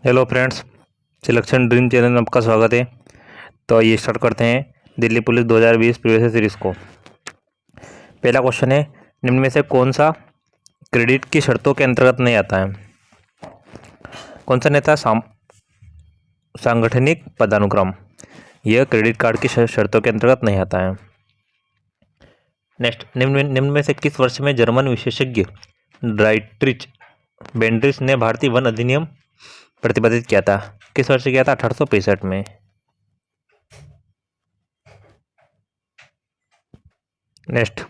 Hello friends, selection dream channel में आपका स्वागत है। तो ये स्टार्ट करते हैं दिल्ली पुलिस 2020 प्रीवियस सीरीज को। पहला क्वेश्चन है, निम्न में से कौन सा क्रेडिट की शर्तों के अंतर्गत नहीं आता है? कौन सा नेता सांगठनिक पदानुक्रम, यह क्रेडिट कार्ड की शर्तों के अंतर्गत नहीं आता है। नेक्स्ट, निम्न में से किस वर्ष में जर्मन विशेषज्ञ ड्राइट्रिच बेंड्रिस ने भारतीय वन अधिनियम प्रतिपादित किया था? किस वर्ष किया था? 1865 में। नेक्स्ट,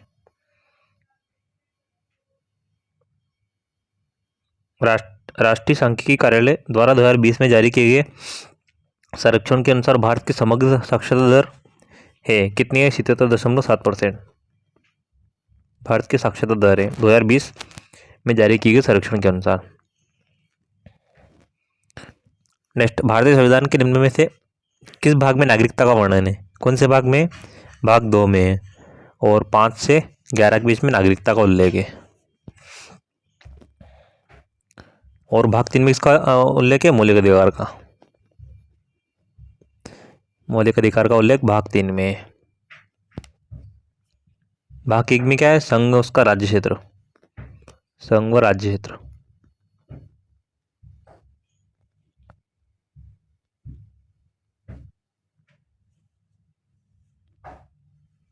राष्ट्रीय सांख्यिकी कार्यालय द्वारा 2020 में जारी किए गए सर्वेक्षण के अनुसार भारत की समग्र साक्षरता दर है कितनी है? 77.7%। भारत की साक्षरता दर है 2020 में जारी किए गए सर्वेक्षण के अनुसार। नेक्स्ट, भारतीय संविधान के निम्न में से किस भाग में नागरिकता का वर्णन है? कौन से भाग में? भाग 2 में है और 5 से 11 के बीच में नागरिकता का उल्लेख है। और भाग 3 में इसका उल्लेख है मौलिक अधिकार का। मौलिक अधिकार का उल्लेख भाग 3 में है। भाग 1 में क्या है? संघ, उसका राज्य क्षेत्र, संघ व राज्य क्षेत्र।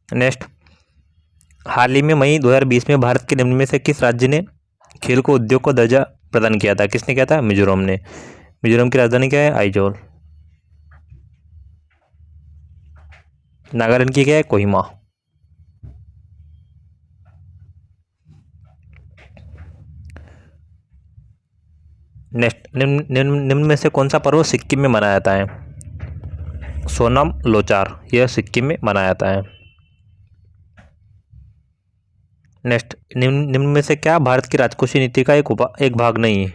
नेक्स्ट, हाल ही में मई 2020 में भारत के निम्न में से किस राज्य ने खेल को उद्योग को दर्जा प्रदान किया था? किसने किया था? मिजोरम ने। मिजोरम की राजधानी क्या है? आइजोल। नागालैंड की क्या है? कोहिमा। नेक्स्ट, निम्न में से कौन सा पर्व सिक्किम में मनाया जाता है? सोनम लोचार, यह सिक्किम में मनाया जाता है। नेक्स्ट, निम्न में से क्या भारत की राजकोषीय नीति का एक भाग नहीं है?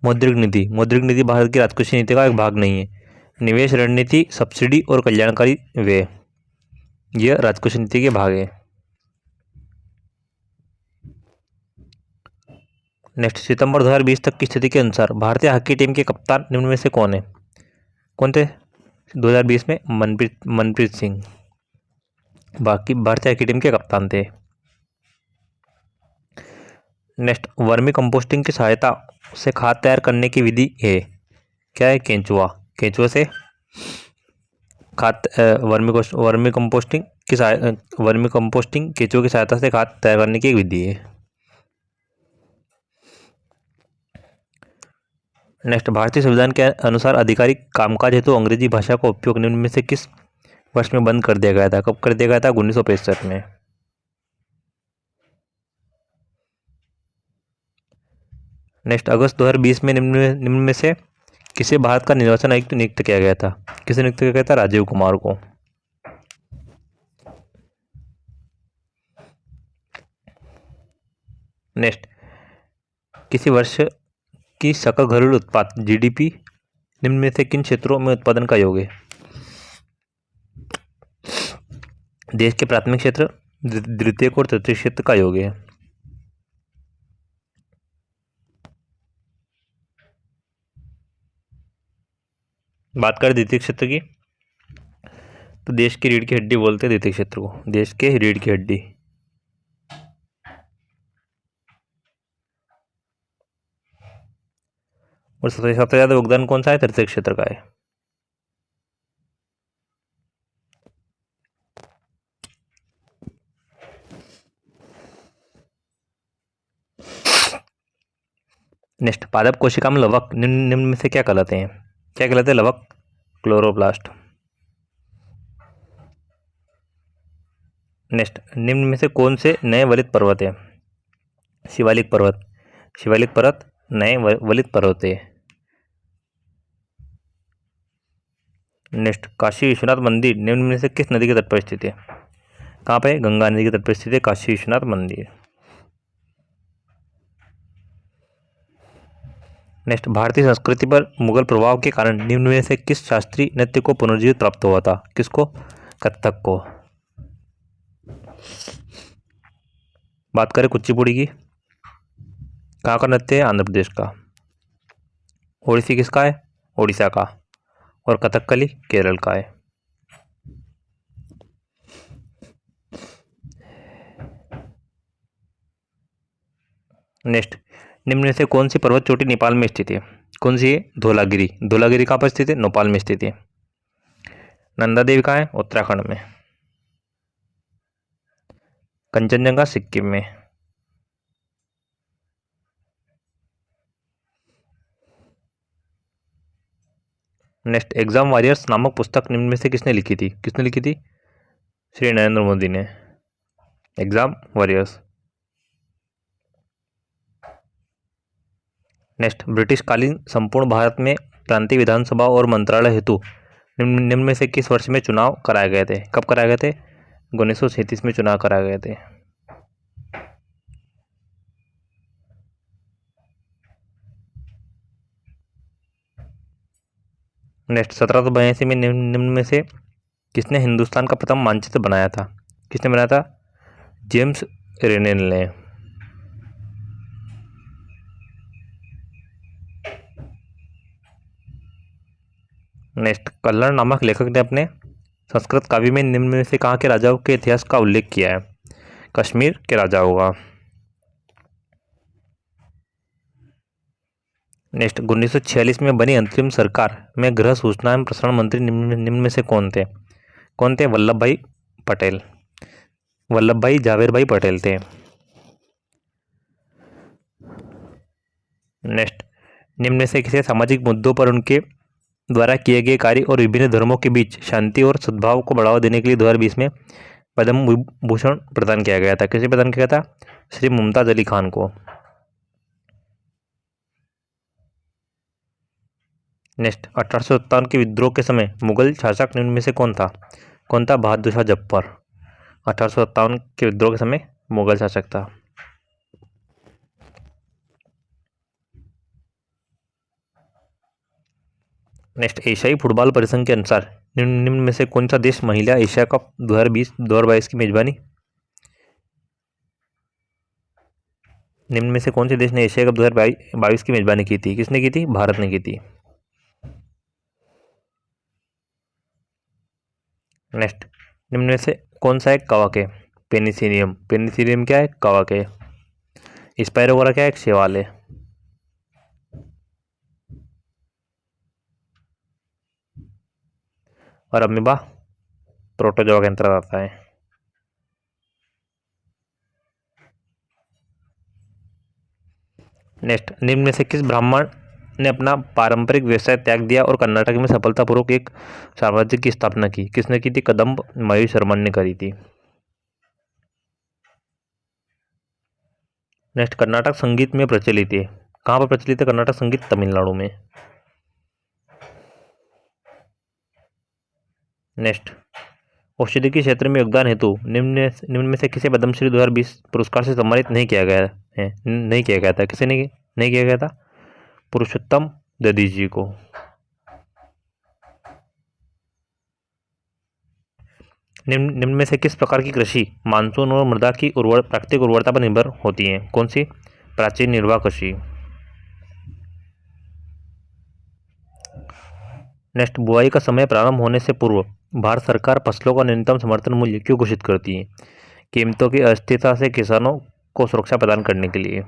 मौद्रिक नीति। मौद्रिक नीति भारत की राजकोषीय नीति का एक भाग नहीं है। निवेश रणनीति, सब्सिडी और कल्याणकारी व्यय, यह राजकोषीय नीति के भाग है। नेक्स्ट, सितंबर 2020 तक की स्थिति के अनुसार भारतीय हॉकी टीम के कप्तान निम्न में से कौन है? कौन थे 2020 में? मनप्रीत सिंह बाकी भारतीय हॉकी टीम के कप्तान थे। नेक्स्ट, वर्मी कंपोस्टिंग की सहायता से खाद तैयार करने की विधि है क्या है? केंचुआ। केंचुआ से खाद वर्मी कंपोस्टिंग केंचुआ की सहायता से खाद तैयार करने की एक विधि है। नेक्स्ट, भारतीय संविधान के अनुसार आधिकारिक कामकाज हेतु अंग्रेजी भाषा का उपयोग निम्न में से किस वर्ष में बंद कर दिया गया था? कब कर दिया गया था? 1965 में। नेक्स्ट, अगस्त 2020 में निम्न में से किसे भारत का निर्वाचन आयुक्त नियुक्त किया गया था? किसे नियुक्त किया गया था? राजीव कुमार को। नेक्स्ट, किसी वर्ष की सकल घरेलू उत्पाद जीडीपी निम्न में से किन क्षेत्रों में उत्पादन का योग है? देश के प्राथमिक क्षेत्र, द्वितीयक और तृतीय क्षेत्र का योग है। बात करें द्वितीय क्षेत्र की, तो देश की रीढ़ की हड्डी बोलते हैं द्वितीय क्षेत्र को, देश के रीढ़ की हड्डी। और सबसे ज्यादा योगदान कौन सा है? तृतीय क्षेत्र का है। नेक्स्ट, पादप कोशिका में लवक निम्न में से क्या कहलाते हैं? क्या कहलाते हैं? लवक, क्लोरोप्लास्ट। नेक्स्ट, निम्न में से कौन से नए वलित पर्वत है? शिवालिक पर्वत। शिवालिक पर्वत नए वलित पर्वत है। नेक्स्ट, काशी विश्वनाथ मंदिर निम्न में से किस नदी के तट पर स्थित है? कहाँ पे? गंगा नदी के तट पर स्थित है काशी विश्वनाथ मंदिर। नेक्स्ट, भारतीय संस्कृति पर मुगल प्रभाव के कारण निम्न में से किस शास्त्रीय नृत्य को पुनर्जीवित प्राप्त हुआ था? किसको? कथक को। बात करें कुचिपुड़ी की, कहाँ का नृत्य है? आंध्र प्रदेश का। ओडिसी किसका है? ओडिशा का। और कथकली केरल का है। नेक्स्ट, निम्न में से कौन सी पर्वत चोटी नेपाल में स्थित है? कौन सी है? धौलागिरी। धौलागिरी कहाँ पर स्थित है? नेपाल में स्थित है। नंदा देवी कहाँ है? उत्तराखंड में। कंचनजंगा सिक्किम में। नेक्स्ट, एग्जाम वॉरियर्स नामक पुस्तक निम्न में से किसने लिखी थी? किसने लिखी थी? श्री नरेंद्र मोदी ने। Exam warriors. नेक्स्ट, ब्रिटिश कालीन संपूर्ण भारत में प्रांतीय विधानसभा और मंत्रालय हेतु निम्न में से किस वर्ष में चुनाव कराए गए थे? कब कराए गए थे? 1937 में चुनाव कराए गए थे। नेक्स्ट, 1782 में निम्न में से किसने हिंदुस्तान का प्रथम मानचित्र बनाया था? किसने बनाया था? जेम्स रेनेल ने। नेक्स्ट, कल्हड़ नामक लेखक ने अपने संस्कृत काव्य में निम्न में से कहाँ के राजाओं के इतिहास का उल्लेख किया है? कश्मीर के राजाओं का। नेक्स्ट, 1946 में बनी अंतरिम सरकार में गृह सूचना एवं प्रसारण मंत्री निम्न में से कौन थे? कौन थे? वल्लभ भाई पटेल। वल्लभ भाई झावेर भाई पटेल थे। नेक्स्ट, निम्न में से किसी सामाजिक मुद्दों पर उनके द्वारा किए गए कार्य और विभिन्न धर्मों के बीच शांति और सद्भाव को बढ़ावा देने के लिए 2020 में पद्म भूषण प्रदान किया गया था? किसे प्रदान किया था? श्री मुमताज अली खान को। नेक्स्ट, 1857 के विद्रोह के समय मुगल शासक निम्न में से कौन था? कौन था? बहादुर शाह जफर। 1857 के विद्रोह के समय मुगल शासक था। नेक्स्ट, एशियाई फुटबॉल परिसंघ के अनुसार निम्न में से कौन सा देश महिला एशिया कप 2022 की मेजबानी? निम्न में से कौन से देश ने एशिया कप 2022 की मेजबानी की थी? किसने की थी? भारत ने की थी। नेक्स्ट, निम्न में से कौन सा एक कवक है? पेनिसिलियम। पेनिसिलियम क्या है? कवक है। स्पाइरोगोरा क्या है? एक शैवाल है। और अमीबा प्रोटोजोआ के अंतर्गत आता है। नेक्स्ट, निम्न में से किस ब्राह्मण ने अपना पारंपरिक व्यवसाय त्याग दिया और कर्नाटक में सफलतापूर्वक एक साम्राज्य की स्थापना की? किसने की थी? कदम्ब मयूर शर्मा ने करी थी। नेक्स्ट, कर्नाटक संगीत में प्रचलित है। कहाँ पर प्रचलित है कर्नाटक संगीत? तमिलनाडु में। नेक्स्ट, औषधि के क्षेत्र में योगदान हेतु निम्न में से किसे पद्मश्री 2020 पुरस्कार से सम्मानित नहीं किया गया है? नहीं किया गया था। किसे नहीं किया गया था? पुरुषोत्तम दधी जी को। निम्न में से किस प्रकार की कृषि मानसून और मृदा की प्राकृतिक उर्वरता पर निर्भर होती है? कौन सी? प्राचीन निर्वाह कृषि। नेक्स्ट, बुआई का समय प्रारंभ होने से पूर्व भारत सरकार फसलों का न्यूनतम समर्थन मूल्य क्यों घोषित करती है? कीमतों की अस्थिरता से किसानों को सुरक्षा प्रदान करने के लिए।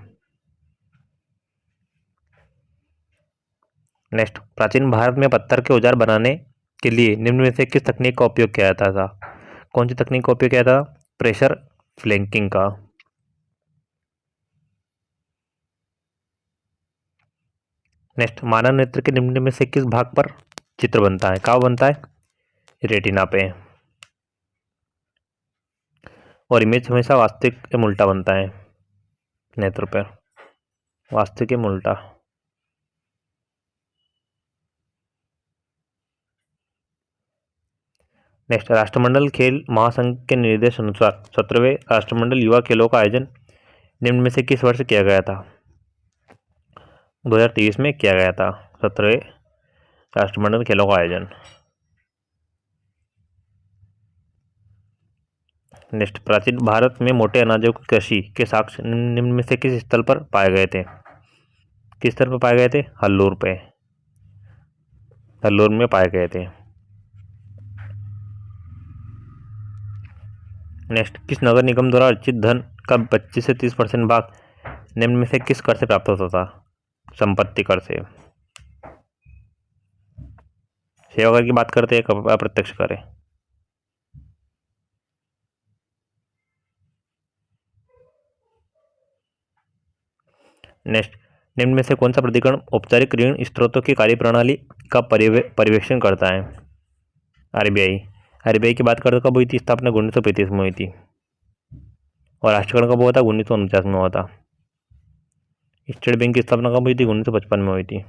नेक्स्ट, प्राचीन भारत में पत्थर के औजार बनाने के लिए निम्न में से किस तकनीक का उपयोग किया जाता था? कौन सी तकनीक का उपयोग किया था? प्रेशर फ्लैंकिंग का। नेक्स्ट, मानव नेत्र के निम्न में से किस भाग पर चित्र बनता है? कहाँ बनता है? रेटिना पे। और इमेज हमेशा वास्तविक के उल्टा बनता है नेत्र पर। वास्तविक के उल्टा। नेक्स्ट, राष्ट्रमंडल खेल महासंघ के निर्देश अनुसार 17वें राष्ट्रमंडल युवा खेलों का आयोजन निम्न में से किस वर्ष किया गया था? 2023 में किया गया था 17वें राष्ट्रमंडल खेलों का आयोजन। नेक्स्ट, प्राचीन भारत में मोटे अनाजों की कृषि के साक्ष्य निम्न में से किस स्थल पर पाए गए थे? किस स्थल पर पाए गए थे? हल्लूर पे। एल्लोर में पाए गए थे। नेक्स्ट, किस नगर निगम द्वारा अर्जित धन का 25 से 30% भाग निम्न में से किस कर से प्राप्त होता था? संपत्ति कर से। सेवा कर की बात करते हैं, अप्रत्यक्ष कर है। नेक्स्ट, निम्न में से कौन सा प्राधिकरण औपचारिक ऋण स्रोतों की कार्यप्रणाली का पर्यवेक्षण करता है? आरबीआई। आरबीआई की बात करते कब हुई थी स्थापना? 1935 में हुई थी। और राष्ट्रीयकरण कब हुआ था? 1949 में हुआ था। स्टेट बैंक की स्थापना कब हुई थी? 1955 में हुई थी।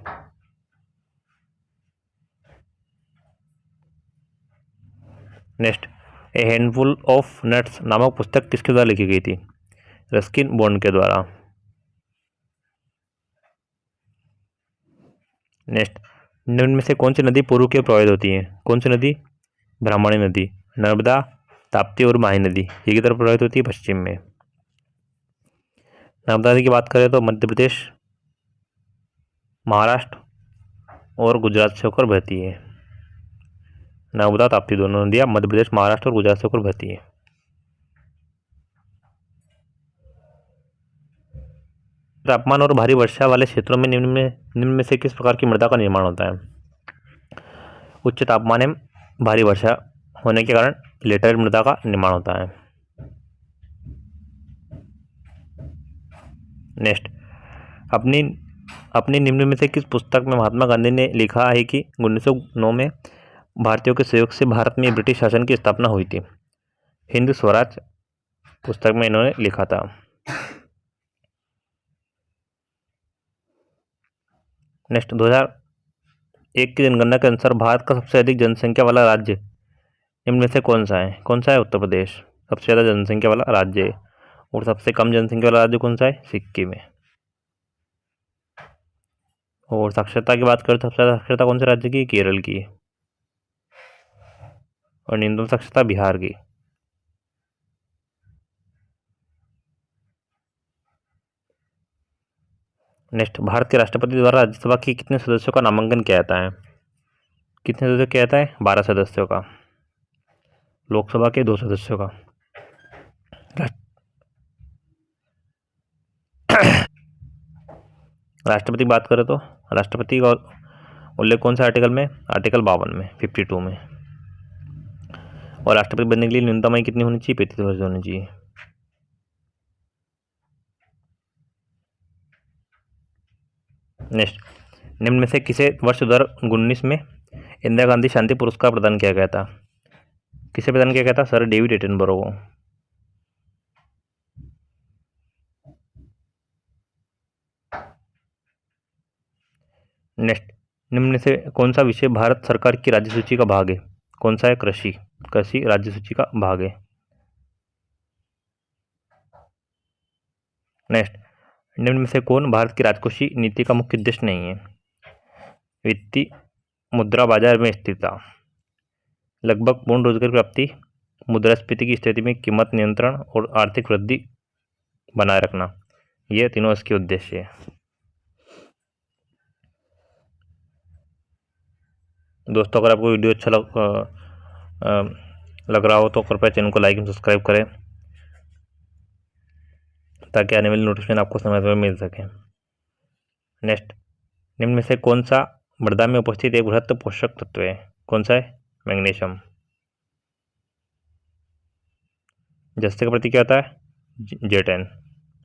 Next, A handful of nuts नामक पुस्तक किसके द्वारा लिखी गई थी? रस्किन बॉन्ड के द्वारा। नेक्स्ट, निम्न में से कौन सी नदी पूर्व की ओर प्रवाहित होती है? कौन सी नदी? ब्राह्मणी नदी। नर्मदा, ताप्ती और माही नदी ये की तरफ प्रवाहित होती है पश्चिम में। नर्मदा नदी की बात करें तो मध्य प्रदेश, महाराष्ट्र और गुजरात से होकर बहती है। नर्मदा ताप्ती दोनों नदियां मध्य प्रदेश, महाराष्ट्र और गुजरात से होकर बहती है। तापमान और भारी वर्षा वाले क्षेत्रों में निम्न में से किस प्रकार की मृदा का निर्माण होता है? उच्च तापमान एवं भारी वर्षा होने के कारण लेटराइट मृदा का निर्माण होता है। नेक्स्ट, अपनी निम्न में से किस पुस्तक में महात्मा गांधी ने लिखा है कि 1909 में भारतीयों के सहयोग से भारत में ब्रिटिश शासन की स्थापना हुई थी? हिंद स्वराज पुस्तक में इन्होंने लिखा था। नेक्स्ट, 2001 की जनगणना के अनुसार भारत का सबसे अधिक जनसंख्या वाला राज्य निम्न में से कौन सा है? कौन सा है? उत्तर प्रदेश सबसे ज़्यादा जनसंख्या वाला राज्य है। और सबसे कम जनसंख्या वाला राज्य कौन सा है? सिक्किम है। और साक्षरता की बात करें तो सबसे ज़्यादा साक्षरता कौन से राज्य की? केरल की। और न्यूनतम साक्षरता बिहार की। नेक्स्ट, भारत के राष्ट्रपति द्वारा राज्यसभा की कितने सदस्यों का नामांकन किया जाता है? कितने सदस्यों किया जाता है? 12 सदस्यों का। लोकसभा के 2 सदस्यों का। राष्ट्रपति की बात करें तो राष्ट्रपति का उल्लेख कौन से आर्टिकल में? आर्टिकल 52 में, 52 में। और राष्ट्रपति बनने के लिए न्यूनतम आयु कितनी होनी चाहिए? 35 वर्ष होनी चाहिए। नेक्स्ट, निम्न में से किसे वर्ष 2019 में इंदिरा गांधी शांति पुरस्कार प्रदान किया गया था? किसे प्रदान किया गया था? सर डेविड एटनबरो को। नेक्स्ट, निम्न में से कौन सा विषय भारत सरकार की राज्य सूची का भाग है? कौन सा है? कृषि। कृषि राज्य सूची का भाग है। नेक्स्ट, निम्न में से कौन भारत की राजकोषीय नीति का मुख्य उद्देश्य नहीं है? वित्तीय मुद्रा बाजार में स्थिरता, लगभग पूर्ण रोजगार प्राप्ति, मुद्रास्फीति की स्थिति में कीमत नियंत्रण और आर्थिक वृद्धि बनाए रखना, ये तीनों इसके उद्देश्य है। दोस्तों, अगर आपको वीडियो अच्छा लग रहा हो तो कृपया चैनल को लाइक एंड सब्सक्राइब करें ताकि आने वाली नोटिफिकेशन आपको समय पर मिल सके। नेक्स्ट, निम्न में से कौन सा मृदा में उपस्थित एक बृहत्त पोषक तत्व है? कौन सा है? मैग्नीशियम। जस्ते का प्रतीक क्या होता है? Zn।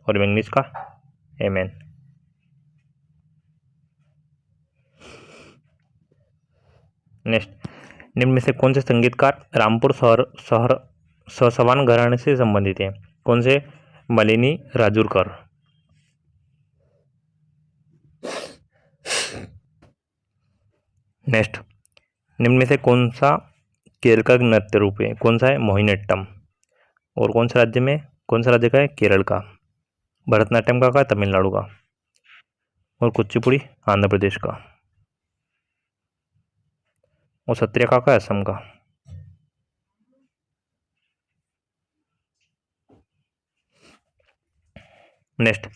और मैग्नीज का Mn। नेक्स्ट, निम्न में से कौन से संगीतकार रामपुर शहर ससवान घराने से संबंधित है? कौन से? मलिनी राजुरकर। नेक्स्ट, निम्न में से कौन सा केरल का नृत्य रूप है? कौन सा है? मोहिनीअट्टम। और कौन सा राज्य का है? केरल का। भरतनाट्यम का है? तमिलनाडु का। और कुचिपुड़ी आंध्र प्रदेश का। और सत्रिया का है? असम का। नेक्स्ट,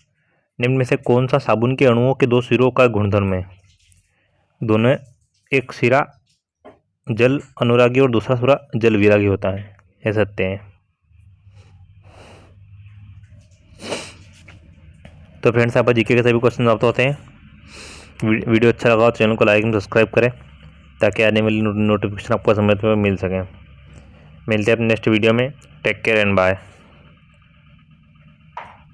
निम्न में से कौन सा साबुन के अणुओं के 2 सिरों का गुणधर्म है? दोनों एक सिरा जल अनुरागी और दूसरा सिरा जल विरागी होता है, यह सत्य है। तो फ्रेंड्स, आप जीके के सभी क्वेश्चन समाप्त होते हैं। वीडियो अच्छा लगा तो चैनल को लाइक एंड सब्सक्राइब करें ताकि आने वाली नोटिफिकेशन आपको समय पर मिल सके। मिलते हैं अपने नेक्स्ट वीडियो में। Take care and bye.